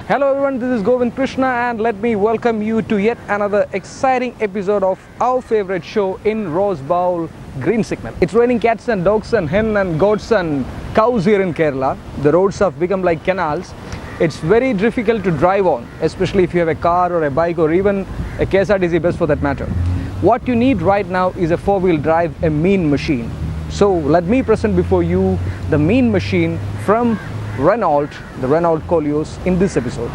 Hello everyone, this is Govind Krishna and let me welcome you to yet another exciting episode of our favorite show in Rose Bowl, Green Signal. It's raining cats and dogs and hen and goats and cows here in Kerala. The roads have become like canals. It's very difficult to drive on, especially if you have a car or a bike or even a KSRTC bus for that matter. What you need right now is a four-wheel drive, a mean machine. So let me present before you the mean machine from Renault, the Renault Koleos in this episode.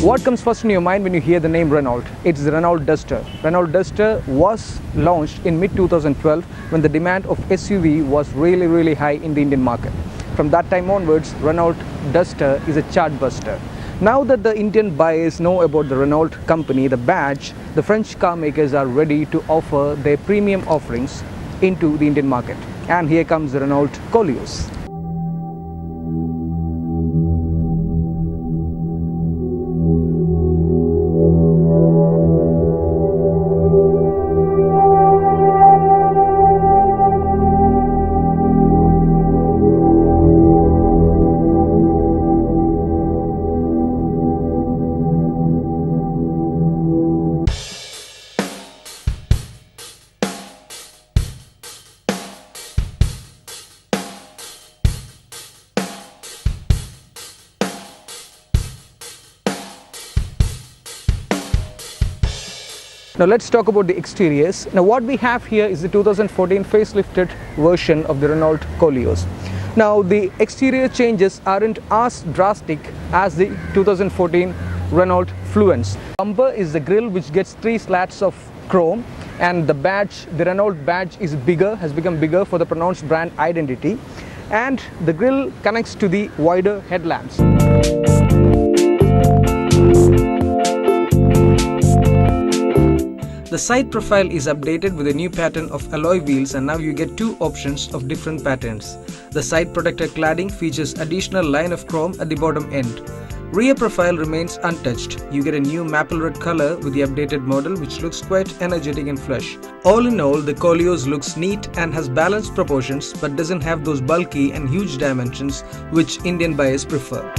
What comes first in your mind when you hear the name Renault? It's the Renault Duster. Renault Duster was launched in mid-2012 when the demand of SUV was really high in the Indian market. From that time onwards, Renault Duster is a chart buster. Now that the Indian buyers know about the Renault company, the badge, the French car makers are ready to offer their premium offerings into the Indian market. And here comes the Renault Koleos. Now let's talk about the exteriors. Now what we have here is the 2014 facelifted version of the Renault Koleos. Now the exterior changes aren't as drastic as the 2014 Renault Fluence. Bumper is the grille which gets 3 slats of chrome, and the badge, the Renault badge is bigger, has become bigger for the pronounced brand identity, and the grille connects to the wider headlamps. The side profile is updated with a new pattern of alloy wheels, and now you get 2 options of different patterns. The side protector cladding features additional line of chrome at the bottom end. Rear profile remains untouched. You get a new maple red color with the updated model, which looks quite energetic and fresh. All in all, the Koleos looks neat and has balanced proportions but doesn't have those bulky and huge dimensions which Indian buyers prefer.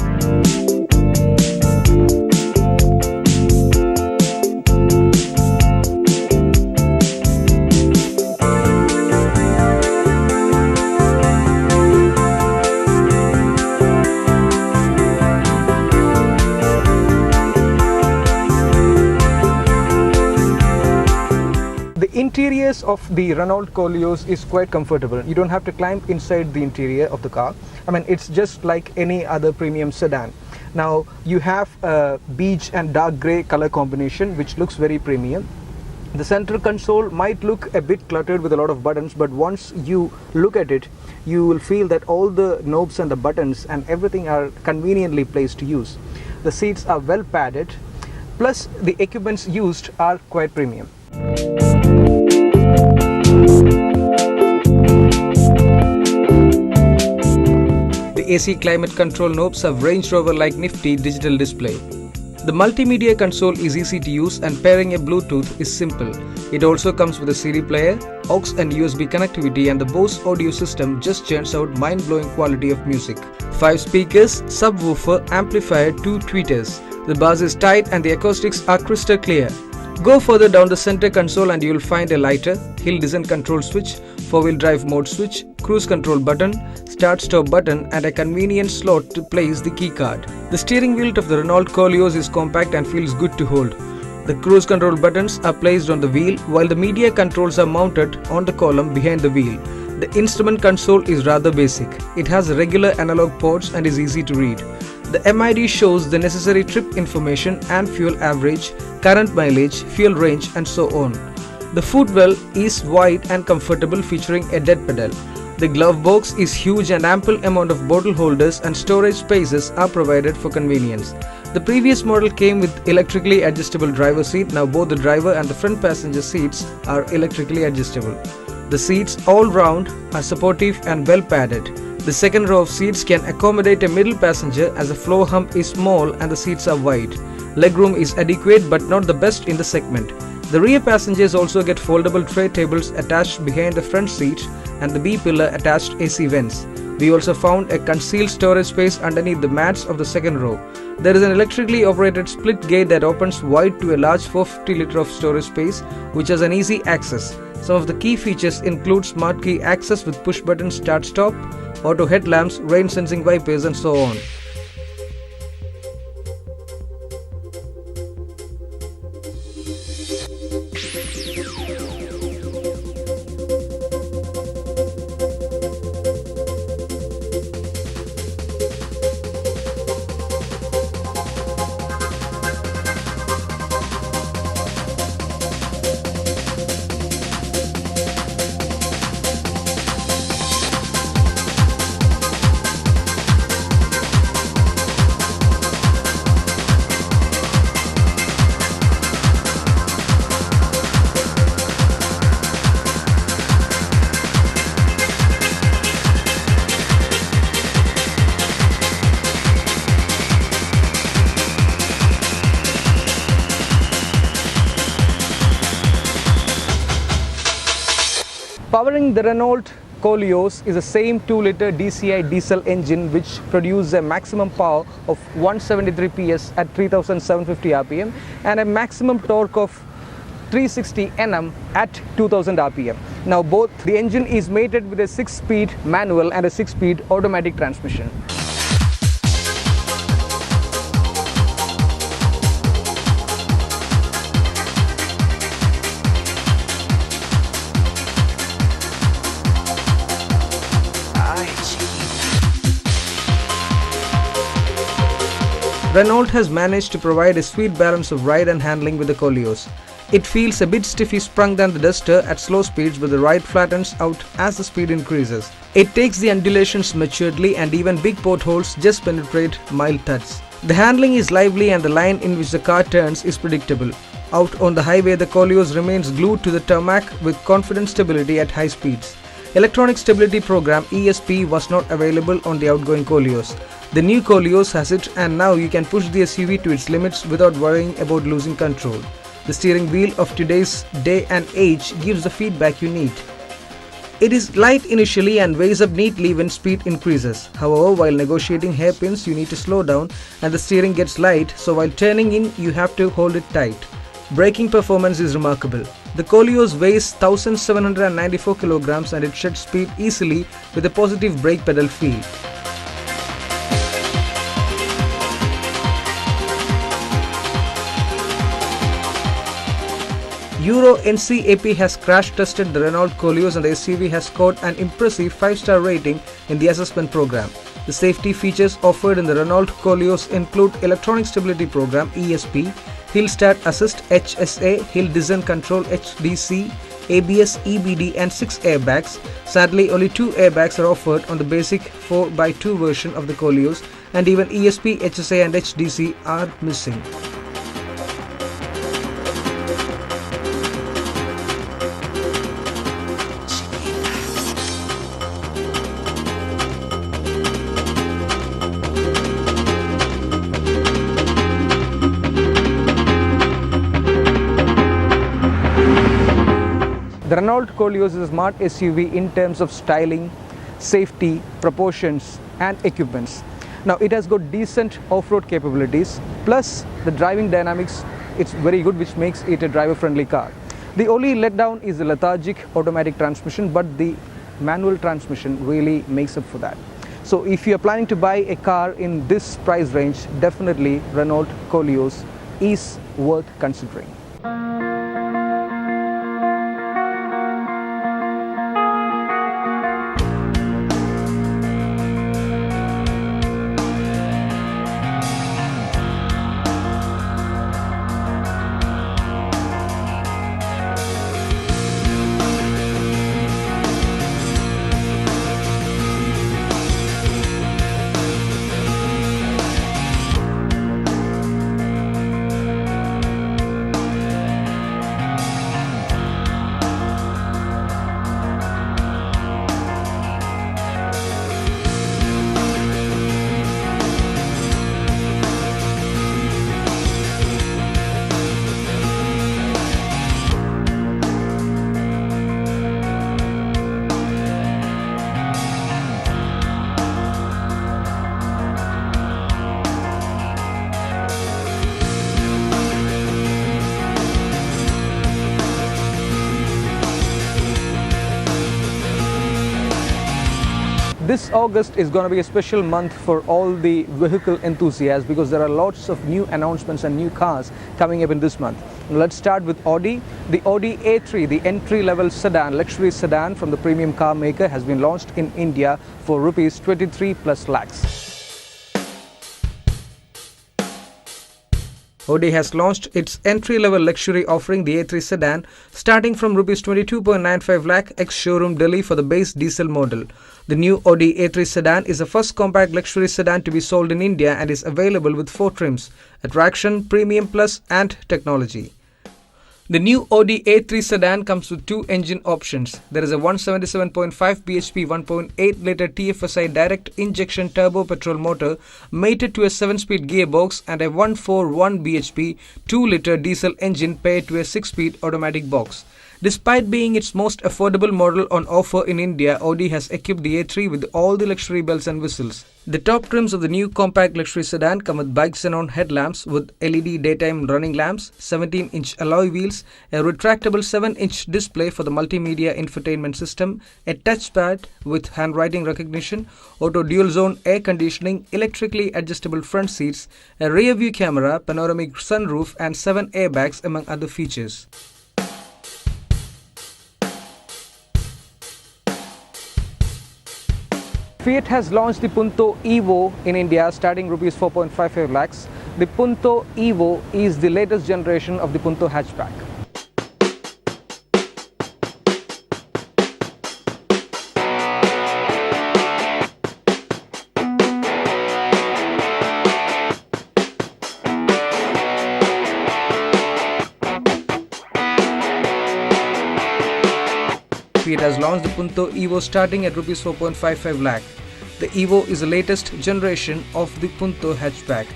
The interiors of the Renault Koleos is quite comfortable. You don't have to climb inside the interior of the car. I mean, it's just like any other premium sedan. Now you have a beige and dark grey color combination which looks very premium. The central console might look a bit cluttered with a lot of buttons, but once you look at it, you will feel that all the knobs and the buttons and everything are conveniently placed to use. The seats are well padded, plus the equipments used are quite premium. The AC climate control knobs have Range Rover-like nifty digital display. The multimedia console is easy to use and pairing a Bluetooth is simple. It also comes with a CD player, aux and USB connectivity, and the Bose audio system just churns out mind-blowing quality of music. 5 speakers, subwoofer, amplifier, 2 tweeters. The bass is tight and the acoustics are crystal clear. Go further down the center console and you will find a lighter, hill descent control switch, 4-wheel drive mode switch, cruise control button, start-stop button, and a convenient slot to place the key card. The steering wheel of the Renault Koleos is compact and feels good to hold. The cruise control buttons are placed on the wheel while the media controls are mounted on the column behind the wheel. The instrument console is rather basic. It has regular analog ports and is easy to read. The MID shows the necessary trip information and fuel average, current mileage, fuel range, and so on. The footwell is wide and comfortable, featuring a dead pedal. The glove box is huge and ample amount of bottle holders and storage spaces are provided for convenience. The previous model came with electrically adjustable driver seat. Now both the driver and the front passenger seats are electrically adjustable. The seats all round are supportive and well padded. The second row of seats can accommodate a middle passenger as the floor hump is small and the seats are wide. Legroom is adequate but not the best in the segment. The rear passengers also get foldable tray tables attached behind the front seat and the B-pillar attached AC vents. We also found a concealed storage space underneath the mats of the second row. There is an electrically operated split gate that opens wide to a large 450 litre of storage space which has an easy access. Some of the key features include smart key access with push button start-stop, auto headlamps, rain sensing wipers and so on. Powering the Renault Koleos is the same 2-litre DCI diesel engine which produces a maximum power of 173 PS at 3750 rpm and a maximum torque of 360 Nm at 2000 rpm. Now both the engine is mated with a 6-speed manual and a 6-speed automatic transmission. Renault has managed to provide a sweet balance of ride and handling with the Koleos. It feels a bit stiffly sprung than the Duster at slow speeds, but the ride flattens out as the speed increases. It takes the undulations maturely and even big potholes just penetrate mild thuds. The handling is lively and the line in which the car turns is predictable. Out on the highway, the Koleos remains glued to the tarmac with confident stability at high speeds. Electronic Stability Program ESP was not available on the outgoing Koleos. The new Koleos has it, and now you can push the SUV to its limits without worrying about losing control. The steering wheel of today's day and age gives the feedback you need. It is light initially and weighs up neatly when speed increases. However, while negotiating hairpins, you need to slow down and the steering gets light, so while turning in, you have to hold it tight. Braking performance is remarkable. The Koleos weighs 1794 kilograms and it sheds speed easily with a positive brake pedal feel. Euro NCAP has crash tested the Renault Koleos and the SUV has scored an impressive 5-star rating in the assessment program. The safety features offered in the Renault Koleos include Electronic Stability Program ESP, Hill Start Assist HSA, Hill Descent Control HDC, ABS, EBD and 6 airbags. Sadly, only 2 airbags are offered on the basic 4x2 version of the Koleos, and even ESP, HSA and HDC are missing. The Renault Koleos is a smart SUV in terms of styling, safety, proportions and equipments. Now it has got decent off-road capabilities, plus the driving dynamics, it's very good, which makes it a driver-friendly car. The only letdown is the lethargic automatic transmission, but the manual transmission really makes up for that. So if you are planning to buy a car in this price range, definitely Renault Koleos is worth considering. This August is going to be a special month for all the vehicle enthusiasts because there are lots of new announcements and new cars coming up in this month. Let's start with Audi. The Audi A3, the entry-level sedan, luxury sedan from the premium car maker, has been launched in India for rupees 23 plus lakhs. Audi has launched its entry-level luxury offering, the A3 sedan, starting from Rs 22.95 lakh ex-showroom Delhi for the base diesel model. The new Audi A3 sedan is the first compact luxury sedan to be sold in India and is available with 4 trims: Attraction, Premium Plus and Technology. The new Audi A3 sedan comes with 2 engine options. There is a 177.5 bhp 1.8-litre TFSI direct injection turbo petrol motor mated to a 7-speed gearbox and a 141 bhp 2-litre diesel engine paired to a 6-speed automatic box. Despite being its most affordable model on offer in India, Audi has equipped the A3 with all the luxury bells and whistles. The top trims of the new compact luxury sedan come with bike-xenon headlamps with LED daytime running lamps, 17-inch alloy wheels, a retractable 7-inch display for the multimedia infotainment system, a touchpad with handwriting recognition, auto dual-zone air conditioning, electrically adjustable front seats, a rear-view camera, panoramic sunroof and 7 airbags among other features. Fiat has launched the Punto Evo in India starting rupees 4.55 lakhs. The Punto Evo is the latest generation of the Punto hatchback. Fiat has launched the Punto Evo starting at Rs 4.55 lakh. The Evo is the latest generation of the Punto hatchback.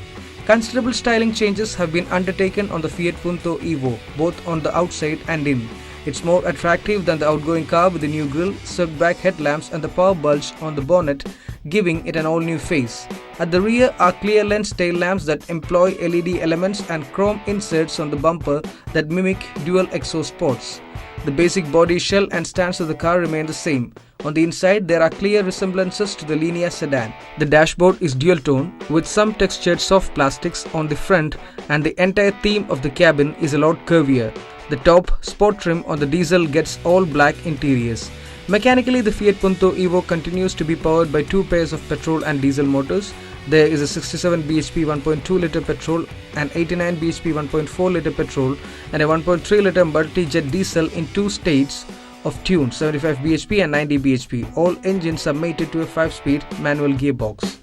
Considerable styling changes have been undertaken on the Fiat Punto Evo, both on the outside and in. It's more attractive than the outgoing car with the new grille, swept back headlamps and the power bulge on the bonnet, giving it an all-new face. At the rear are clear lens tail lamps that employ LED elements and chrome inserts on the bumper that mimic dual exhaust ports. The basic body shell and stance of the car remain the same. On the inside, there are clear resemblances to the linear sedan. The dashboard is dual-tone with some textured soft plastics on the front, and the entire theme of the cabin is a lot curvier. The top sport trim on the diesel gets all black interiors. Mechanically, the Fiat Punto Evo continues to be powered by 2 pairs of petrol and diesel motors. There is a 67 bhp 1.2-litre petrol, an 89 bhp 1.4-litre petrol and a 1.3-litre multi-jet diesel in 2 states of tune, 75 bhp and 90 bhp. All engines are mated to a 5-speed manual gearbox.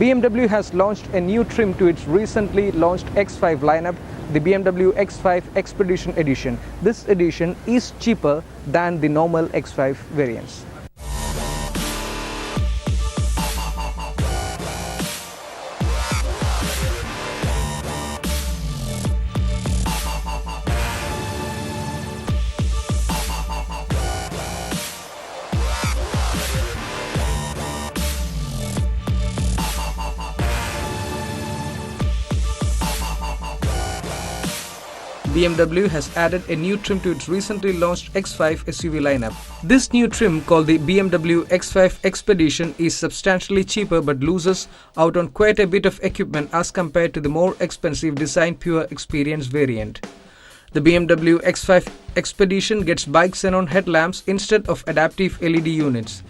BMW has launched a new trim to its recently launched X5 lineup, the BMW X5 Expedition Edition. This edition is cheaper than the normal X5 variants. BMW has added a new trim to its recently launched X5 SUV lineup. This new trim, called the BMW X5 Expedition, is substantially cheaper but loses out on quite a bit of equipment as compared to the more expensive Design Pure Experience variant. The BMW X5 Expedition gets bike-xenon headlamps instead of adaptive LED units.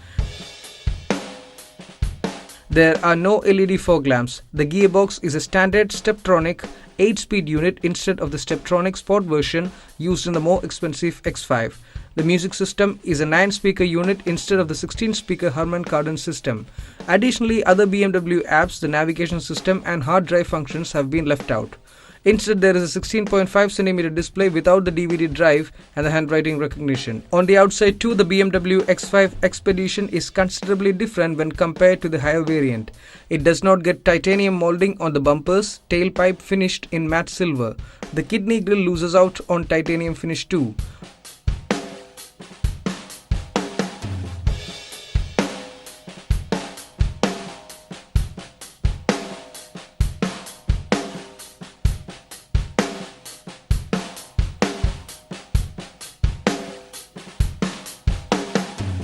There are no LED fog lamps. The gearbox is a standard Steptronic 8-speed unit instead of the Steptronic Sport version used in the more expensive X5. The music system is a 9-speaker unit instead of the 16-speaker Harman Kardon system. Additionally, other BMW apps, the navigation system and hard drive functions have been left out. Instead, there is a 16.5cm display without the DVD drive and the handwriting recognition. On the outside too, the BMW X5 Expedition is considerably different when compared to the higher variant. It does not get titanium molding on the bumpers, tailpipe finished in matte silver. The kidney grille loses out on titanium finish too.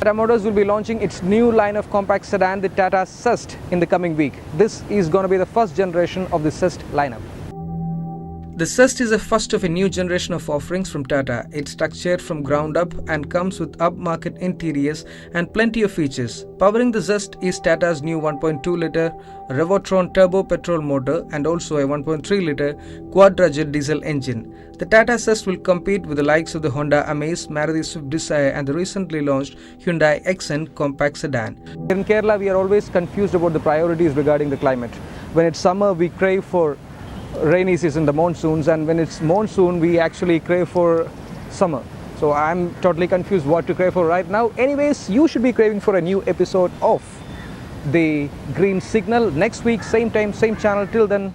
Tata Motors will be launching its new line of compact sedan, the Tata Zest, in the coming week. This is going to be the first generation of the Zest lineup. The Zest is the first of a new generation of offerings from Tata. It's structured from ground up and comes with upmarket interiors and plenty of features. Powering the Zest is Tata's new 1.2-litre Revotron turbo petrol motor and also a 1.3-litre quadrajet diesel engine. The Tata Zest will compete with the likes of the Honda Amaze, Maruti Swift Dzire and the recently launched Hyundai Accent compact sedan. In Kerala, we are always confused about the priorities regarding the climate. When it's summer, we crave for rainy season, the monsoons, and when it's monsoon we actually crave for summer. So I'm totally confused what to crave for right now. Anyways, you should be craving for a new episode of the Green Signal next week, same time, same channel. Till then,